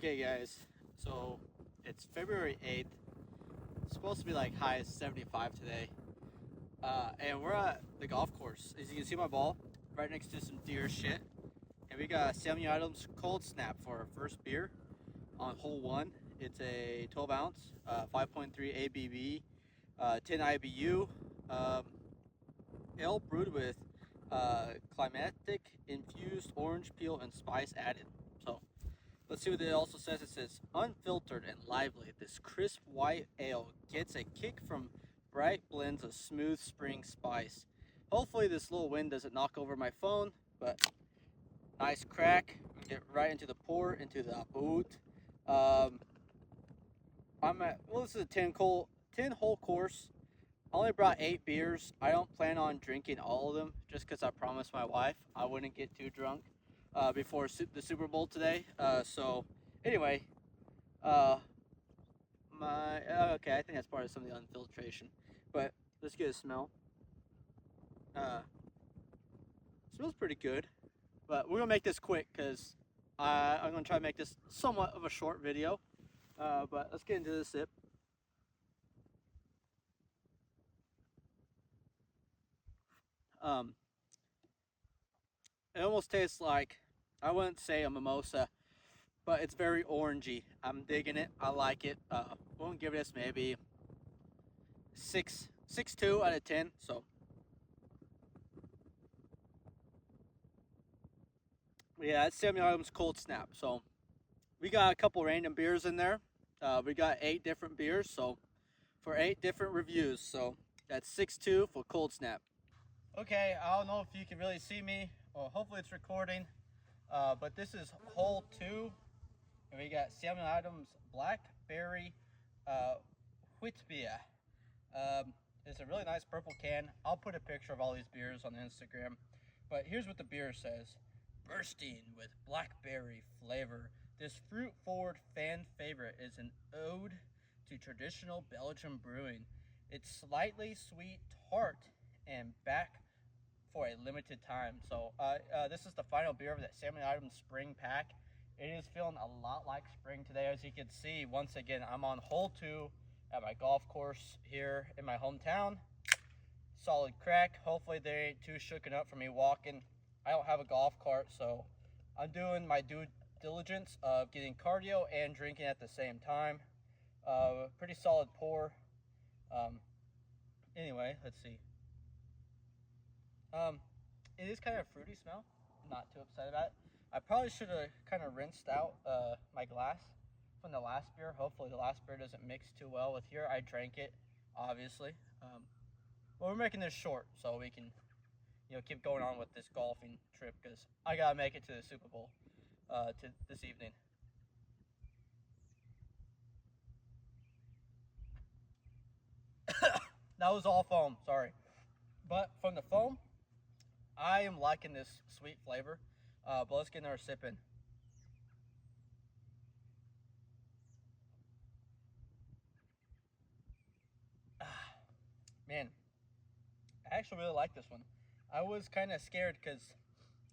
Okay guys, so it's February 8th. It's supposed to be like high as 75 today. And we're at the golf course. As you can see my ball, right next to some deer shit. And we got Samuel Adams Cold Snap for our first beer on hole 1. It's a 12 ounce, 5.3 ABV, 10 IBU, ale brewed with climatic infused orange peel and spice added. So let's see what it also says. It says, unfiltered and lively, this crisp white ale gets a kick from bright blends of smooth spring spice. Hopefully this little wind doesn't knock over my phone, but nice crack. Get right into the pour, into the boot. This is a 10-hole course. I only brought 8 beers. I don't plan on drinking all of them just because I promised my wife I wouldn't get too drunk before the Super Bowl today. So anyway, okay, I think that's part of some of the unfiltration. But let's get a smell. Smells pretty good. But we're gonna make this quick because I'm gonna try to make this somewhat of a short video. But let's get into the sip. It almost tastes like, I wouldn't say a mimosa, but it's very orangey. I'm digging it. I like it. I'm gonna give this maybe 6.2 out of 10. So yeah, it's Samuel Adams Cold Snap. So we got a couple random beers in there. We got 8 different beers, so for 8 different reviews. So that's 6.2 for Cold Snap. Okay, I don't know if you can really see me. Well, hopefully it's recording. But this is hole 2, and we got Samuel Adams Blackberry Wheat beer. It's a really nice purple can. I'll put a picture of all these beers on Instagram. But here's what the beer says. Bursting with blackberry flavor, this fruit-forward fan favorite is an ode to traditional Belgian brewing. It's slightly sweet, tart, and back for a limited time. So this is the final beer of that Samuel Adams Spring Pack. It is feeling a lot like spring today. As you can see, once again, I'm on hole 2 at my golf course here in my hometown. Solid crack. Hopefully they ain't too shooken up for me walking. I don't have a golf cart, so I'm doing my due diligence of getting cardio and drinking at the same time. Pretty solid pour. Anyway, let's see. It is kind of a fruity smell. I'm not too upset about it. I probably should have kind of rinsed out my glass from the last beer. Hopefully the last beer doesn't mix too well with here. I drank it, obviously. Well, we're making this short so we can, keep going on with this golfing trip because I gotta make it to the Super Bowl to this evening. That was all foam, sorry. But from the foam, I am liking this sweet flavor. But let's get another sip in. Man, I actually really like this one. I was kind of scared because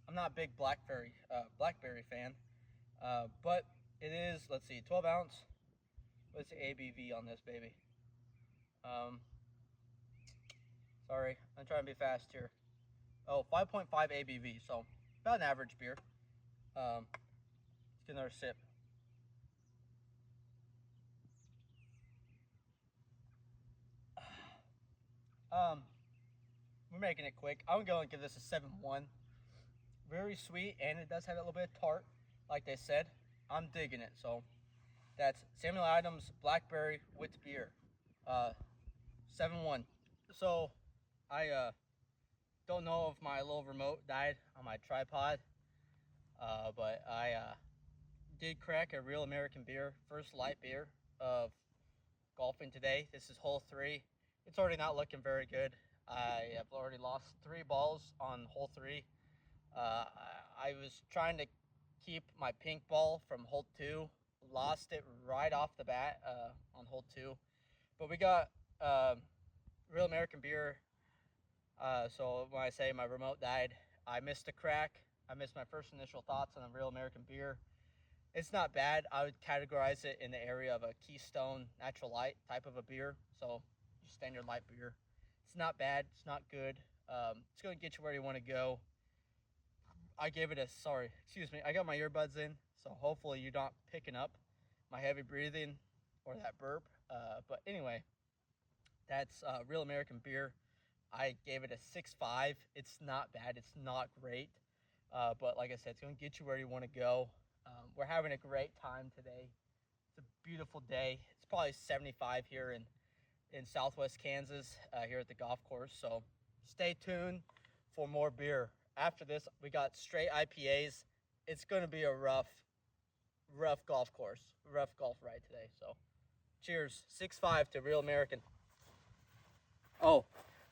I'm not a big blackberry fan. But it is, let's see, 12 ounce. What's the ABV on this baby? Sorry, I'm trying to be fast here. Oh, 5.5 ABV, so about an average beer. Let's get another sip. We're making it quick. I'm going to give this a 7.1. Very sweet, and it does have a little bit of tart, like they said. I'm digging it. So that's Samuel Adams Blackberry with beer. 7.1. So I don't know if my little remote died on my tripod, but I did crack a real American beer, first light beer of golfing today. This is hole 3. It's already not looking very good. I have already lost 3 balls on hole 3. I was trying to keep my pink ball from hole 2. Lost it right off the bat on hole 2. But we got real American beer. So when I say my remote died, I missed a crack. I missed my first initial thoughts on a real American beer. It's not bad. I would categorize it in the area of a Keystone Natural Light type of a beer. So standard light beer. It's not bad. It's not good. It's gonna get you where you want to go. I gave it a sorry. Excuse me. I got my earbuds in, so hopefully you're not picking up my heavy breathing or that burp. But anyway, that's Real American Beer. I gave it a 6.5. It's not bad. It's not great. But like I said, it's going to get you where you want to go. We're having a great time today. It's a beautiful day. It's probably 75 here in southwest Kansas, here at the golf course. So stay tuned for more beer. After this, we got straight IPAs. It's going to be a rough golf course, rough golf ride today. So cheers. 6.5 to Real American. Oh,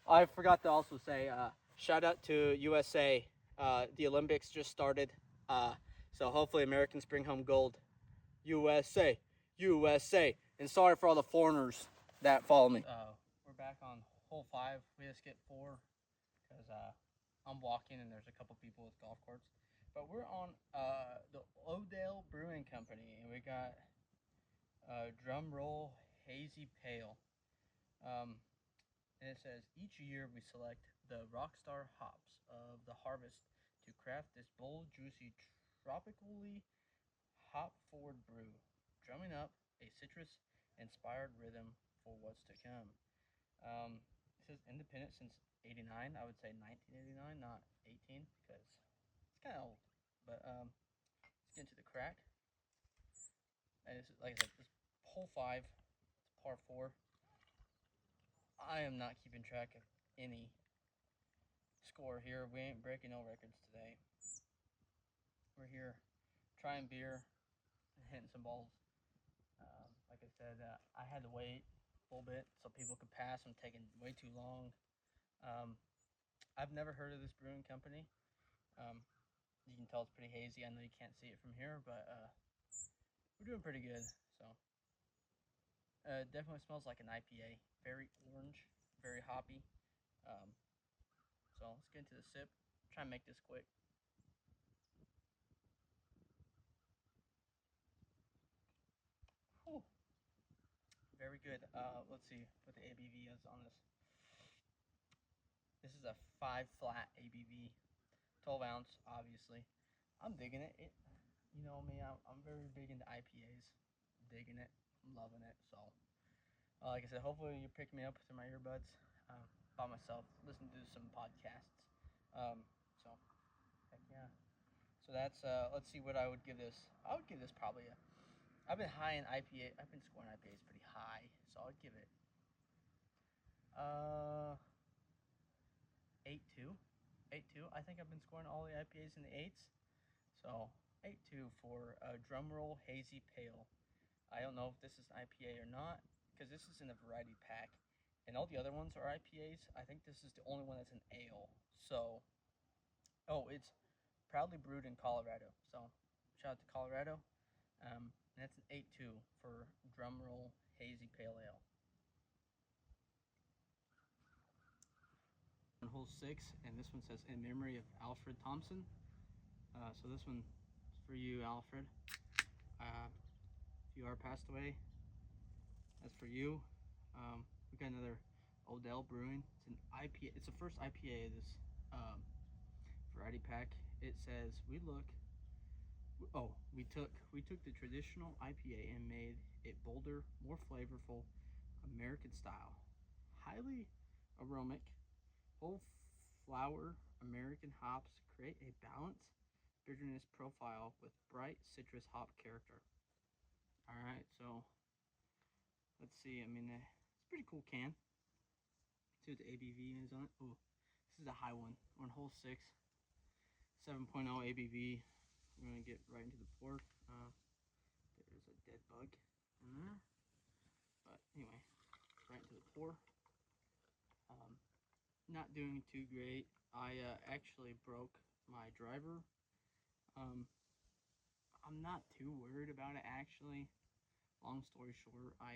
I forgot to also say, shout out to USA. The Olympics just started, so hopefully Americans bring home gold. USA, USA. And sorry for all the foreigners that follow me. We're back on hole 5. We just get 4 because I'm walking and there's a couple people with golf carts. But we're on the Odell Brewing Company, and we got drum roll hazy pale. And it says, each year we select the rockstar hops of the harvest to craft this bold, juicy, tropically hop-forward brew, drumming up a citrus-inspired rhythm for what's to come. It says independent since 89. I would say 1989, not 18, because it's kind of old. But let's get into the crack. And this is, like I said, this hole 5, it's par 4. I am not keeping track of any score here. We ain't breaking no records today. We're here trying beer and hitting some balls. Like I said, I had to wait a little bit so people could pass. I'm taking way too long. I've never heard of this brewing company. You can tell it's pretty hazy. I know you can't see it from here, but we're doing pretty good. So definitely smells like an IPA. Very orange, very hoppy. So let's get into the sip. Try and make this quick. Whew. Very good. Let's see what the ABV is on this. This is a 5 flat ABV, 12 ounce, obviously. I'm digging it. You know me, I'm very big into IPAs. Digging it, loving it. So, like I said, hopefully you're picking me up through my earbuds by myself, listening to some podcasts. So, heck yeah. So that's, let's see what I would give this. I would give this probably a, I've been high in IPA. I've been scoring IPAs pretty high. So I would give it 8.2. 8.2. I think I've been scoring all the IPAs in the 8s. So 8.2 for a drumroll hazy pale. I don't know if this is an IPA or not, because this is in a variety pack. And all the other ones are IPAs. I think this is the only one that's an ale. So, oh, it's proudly brewed in Colorado. So, shout out to Colorado. And that's an 8.2 for drumroll hazy pale ale. On hole 6, and this one says in memory of Alfred Thompson. So this one is for you, Alfred. If you are passed away, that's for you. We got another Odell Brewing. It's an IPA. It's the first IPA of this variety pack. It says we took the traditional IPA and made it bolder, more flavorful, American style, highly aromatic, whole flower American hops create a balanced bitterness profile with bright citrus hop character. All right, so let's see. I mean, it's a pretty cool can. See what the ABV is on it. Oh, this is a high one. We're on hole 6, 7.0 ABV. We're gonna get right into the pour. There's a dead bug in there, but anyway, right into the pour. Not doing too great. I actually broke my driver. I'm not too worried about it actually. Long story short, I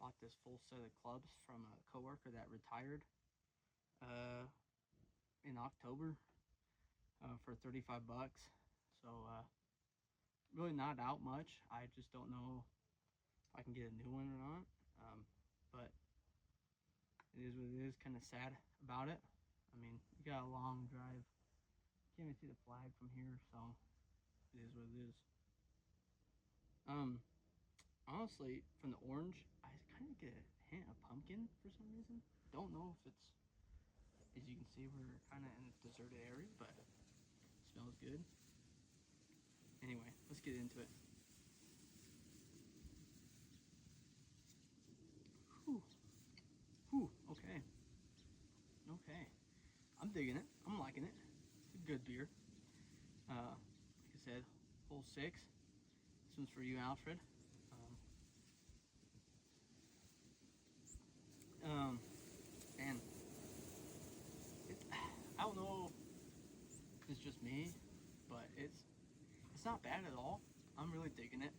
bought this full set of clubs from a coworker that retired in October for $35. So really not out much. I just don't know if I can get a new one or not. But it is what it is. Kind of sad about it. I mean, you got a long drive. Can't even see the flag from here, so it is what it is. Honestly, from the orange, I kind of get a hint of pumpkin for some reason. Don't know if it's, as you can see, we're kind of in a deserted area, but it smells good. Anyway, let's get into it. Whew. Whew. Okay. Okay. I'm digging it. I'm liking it. It's a good beer. Like I said, hole 6. This one's for you, Alfred. And I don't know if it's just me, but it's not bad at all. I'm really digging it.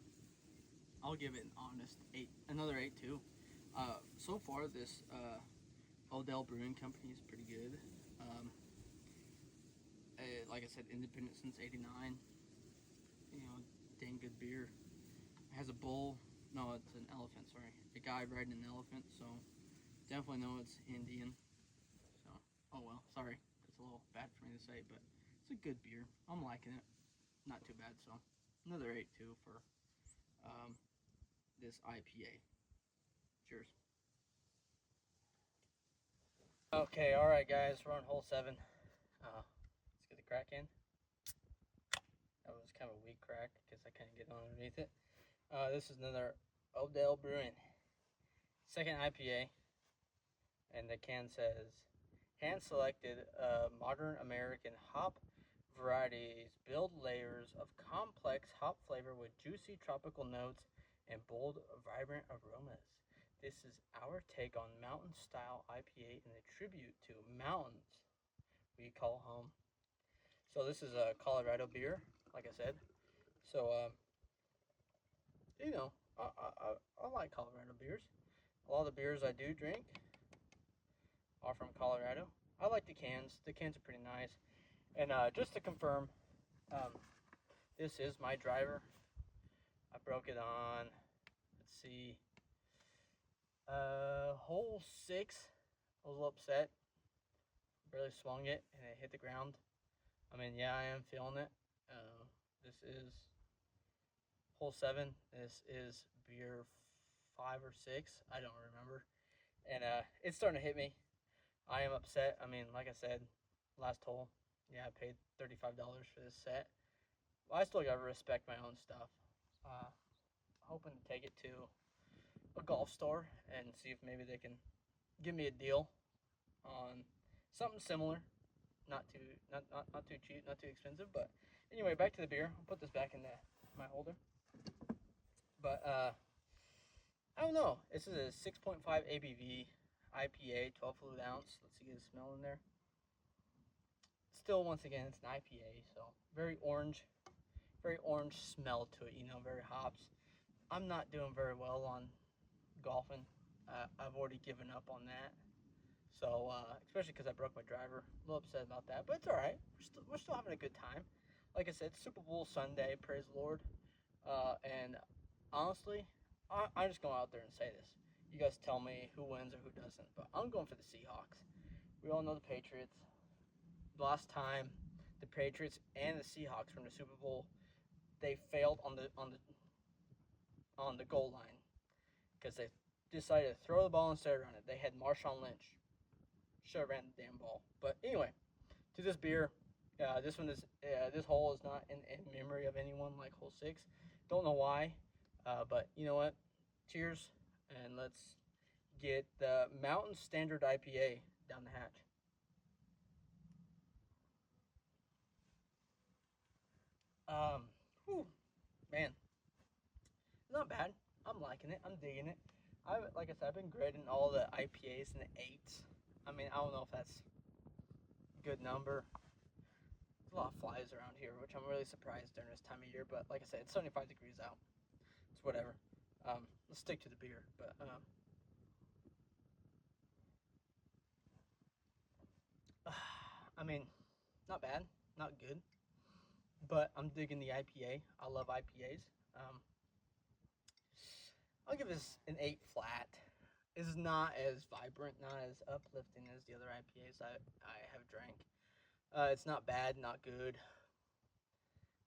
I'll give it an honest 8, another 8 too. So far, this Odell Brewing Company is pretty good. Like I said, independent since '89. You know, dang good beer. It has a bull. No, it's an elephant. Sorry, a guy riding an elephant. So definitely know it's Indian. So, oh well, sorry. It's a little bad for me to say, but it's a good beer. I'm liking it. Not too bad. So another 8 too for this IPA. Cheers. Okay, all right, guys. We're on hole 7. Let's get the crack in. That was kind of a weak crack because I couldn't get underneath it. This is another Odell Brewing, second IPA, and the can says, hand-selected modern American hop varieties build layers of complex hop flavor with juicy tropical notes and bold, vibrant aromas. This is our take on mountain-style IPA and a tribute to mountains we call home. So this is a Colorado beer, like I said. So, you know, I like Colorado beers. A lot of the beers I do drink are from Colorado. I like the cans. The cans are pretty nice. And just to confirm, this is my driver. I broke it on, let's see, hole 6. I was a little upset. Barely swung it and it hit the ground. I mean, yeah, I am feeling it. This is hole 7. This is beer 5 or 6. I don't remember. And it's starting to hit me. I am upset. I mean, like I said, last hole, yeah, I paid $35 for this set. Well, I still gotta respect my own stuff. Hoping to take it to a golf store and see if maybe they can give me a deal on something similar. Not too cheap, not too expensive. But anyway, back to the beer. I'll put this back in my holder. But I don't know. This is a 6.5 ABV IPA, 12 fluid ounce. Let's see, get a smell in there. Still, once again, it's an IPA, so very orange smell to it. You know, very hops. I'm not doing very well on golfing. I've already given up on that. So, especially because I broke my driver. A little upset about that, but it's all right. We're still having a good time. Like I said, Super Bowl Sunday, praise the Lord. And honestly, I'm just going out there and say this. You guys tell me who wins or who doesn't, but I'm going for the Seahawks. We all know the Patriots. The last time the Patriots and the Seahawks were in the Super Bowl, they failed on the goal line because they decided to throw the ball instead of run it. They had Marshawn Lynch. Should have ran the damn ball. But anyway, to this beer, this one is this hole is not in memory of anyone like hole 6. Don't know why, but you know what? Cheers, and let's get the Mountain Standard IPA down the hatch. Whew, man, not bad. I'm liking it. I'm digging it. Like I said, I've been grading all the IPAs in the 8s. I mean, I don't know if that's a good number. There's a lot of flies around here, which I'm really surprised during this time of year. But like I said, it's 75 degrees out. It's whatever. Let's stick to the beer. But I mean, not bad, not good. but I'm digging the IPA. I love IPAs. I'll give this an 8 flat. It's not as vibrant, not as uplifting as the other IPAs I have drank. It's not bad, not good.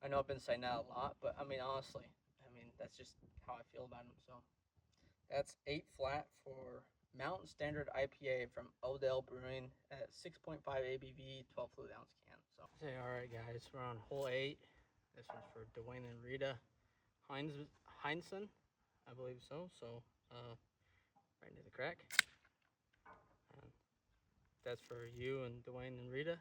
I know I've been saying that a lot, but I mean, honestly, that's just how I feel about them. So that's 8 flat for Mountain Standard IPA from Odell Brewing at 6.5 ABV, 12 fluid ounce can. So say, all right, guys, we're on hole 8. This one's for Dwayne and Rita Heinsohn, I believe so. So right into the crack. And that's for you and Dwayne and Rita.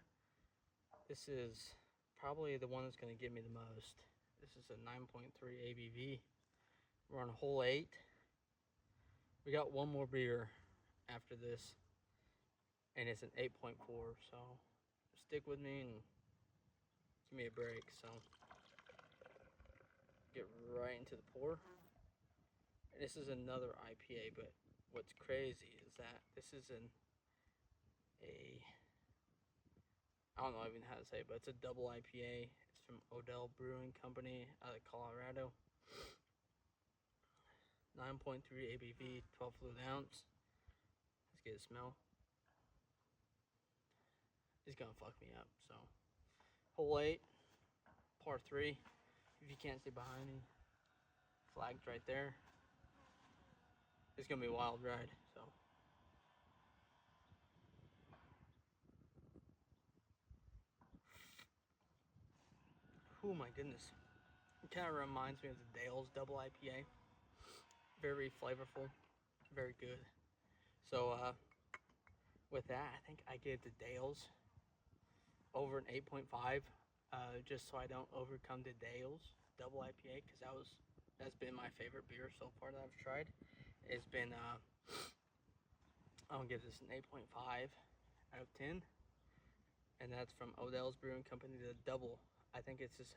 This is probably the one that's going to give me the most. This is a 9.3 ABV. We're on hole 8. We got one more beer after this, and it's an 8.4. So stick with me and give me a break. So get right into the pour. This is another IPA, but what's crazy is that this is I don't know even how to say it, but it's a double IPA. It's from Odell Brewing Company out of Colorado. 9.3 ABV, 12 fluid ounce. Let's get a smell. It's gonna fuck me up. So, hole 8, par 3. If you can't see behind me, flagged right there. It's gonna be a wild ride. So, oh my goodness, it kind of reminds me of the Dale's double IPA. Very flavorful, very good. So, with that, I think I give the Dale's over an 8.5, just so I don't overcome the Dale's double IPA, because that's been my favorite beer so far that I've tried. It's been I'll give this an 8.5 out of 10, and that's from Odell's Brewing Company, the double. I think it's just,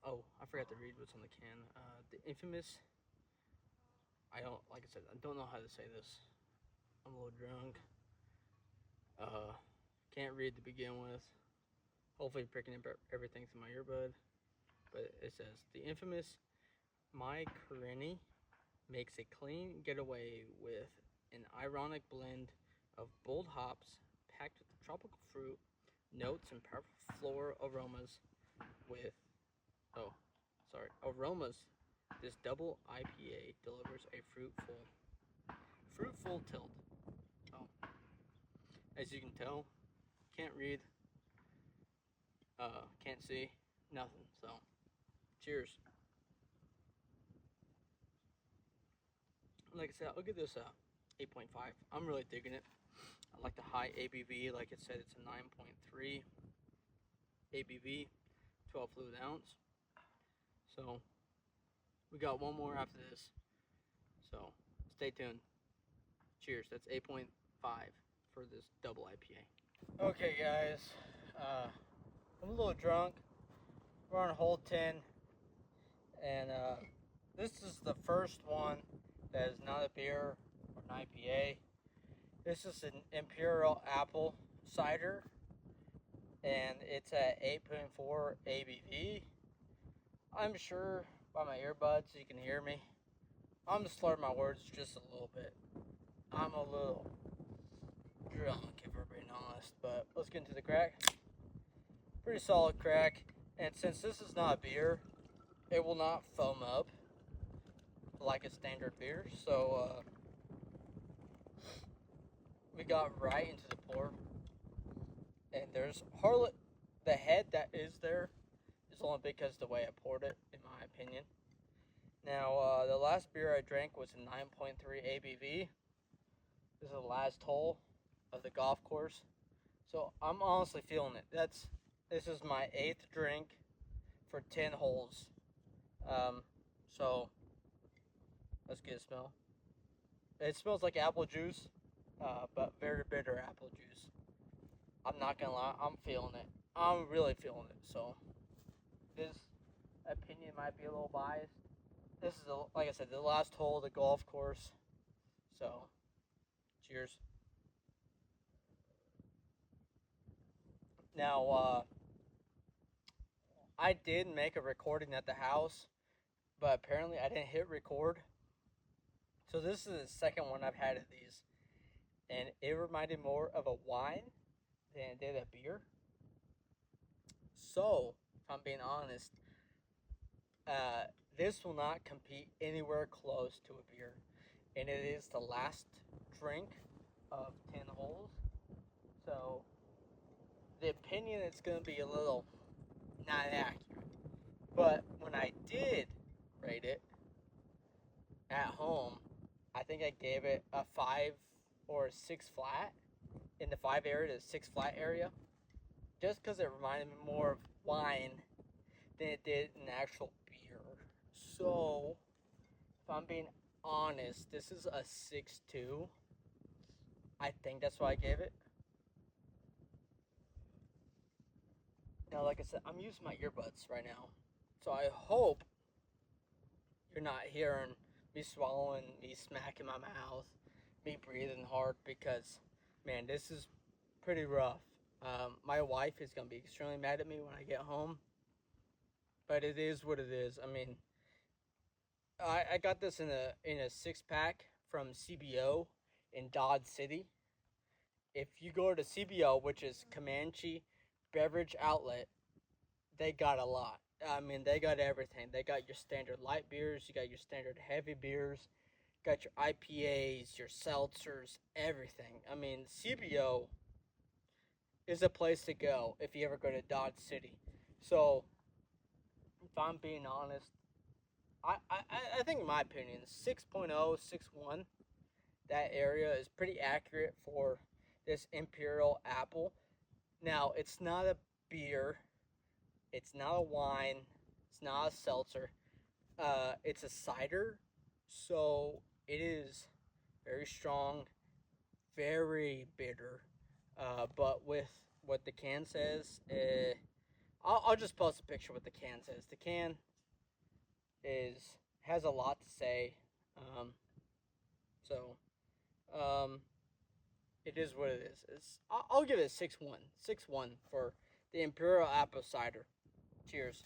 oh, I forgot to read what's on the can. The infamous, like I said, I don't know how to say this. I'm a little drunk. Can't read to begin with. Hopefully picking up everything through my earbud. But it says, the infamous My Karenni makes a clean getaway with an ironic blend of bold hops packed with tropical fruit, notes, and powerful floral aromas aromas. This double IPA delivers a fruitful tilt. Oh, as you can tell, can't read, can't see, nothing. So, cheers. Like I said, I'll give this a 8.5. I'm really digging it. I like the high ABV. Like I said, it's a 9.3 ABV, 12 fluid ounce. So, we got one more after this. So, stay tuned. Cheers. That's 8.5 for this double IPA. Okay, guys. I'm a little drunk. We're on hole 10. And this is the first one that is not a beer or an IPA. This is an Imperial Apple cider, and it's at 8.4 ABV. I'm sure by my earbuds you can hear me. I'm just slurring my words just a little bit. I'm a little drunk, if we're being honest, but let's get into the crack. Pretty solid crack, and since this is not a beer, it will not foam up like a standard beer. So we got right into the pour, and there's hardly the head that is there is only because the way I poured it, in my opinion. Now the last beer I drank was a 9.3 ABV. This is the last hole of the golf course, so I'm honestly feeling it. This is my 8th drink for 10 holes. So let's get a smell. It smells like apple juice, but very bitter apple juice. I'm not gonna lie, I'm feeling it. I'm really feeling it. So this opinion might be a little biased. This is, like I said, the last hole of the golf course. So, cheers. Now, I did make a recording at the house, but apparently I didn't hit record. So this is the second one I've had of these, and it reminded more of a wine than it did a beer. So, if I'm being honest, this will not compete anywhere close to a beer, and it is the last drink of 10 holes. So, the opinion is going to be a little not accurate. But when I did rate it at home, I think I gave it a 5 or a 6 flat in the 5 area to 6 flat area, just because it reminded me more of wine than it did an actual beer. So, if I'm being honest, this is a 6.2. I think that's why I gave it. Now, like I said, I'm using my earbuds right now, so I hope you're not hearing me swallowing, me smacking my mouth, me breathing hard, because, man, this is pretty rough. My wife is going to be extremely mad at me when I get home, but it is what it is. I mean, I got this in a 6-pack from CBO in Dodge City. If you go to CBO, which is Comanche Beverage Outlet, they got a lot. I mean, they got everything. They got your standard light beers, you got your standard heavy beers, got your IPAs, your seltzers, everything. I mean, CBO is a place to go if you ever go to Dodge City. So, if I'm being honest, I think in my opinion, 6.0, 6.1, that area is pretty accurate for this Imperial Apple. Now, it's not a beer, it's not a wine, it's not a seltzer. It's a cider, so it is very strong, very bitter. But with what the can says, I'll just post a picture of what the can says. The can has a lot to say. So it is what it is. I'll give it a 6.1. 6.1 for the Imperial Apple Cider. Cheers.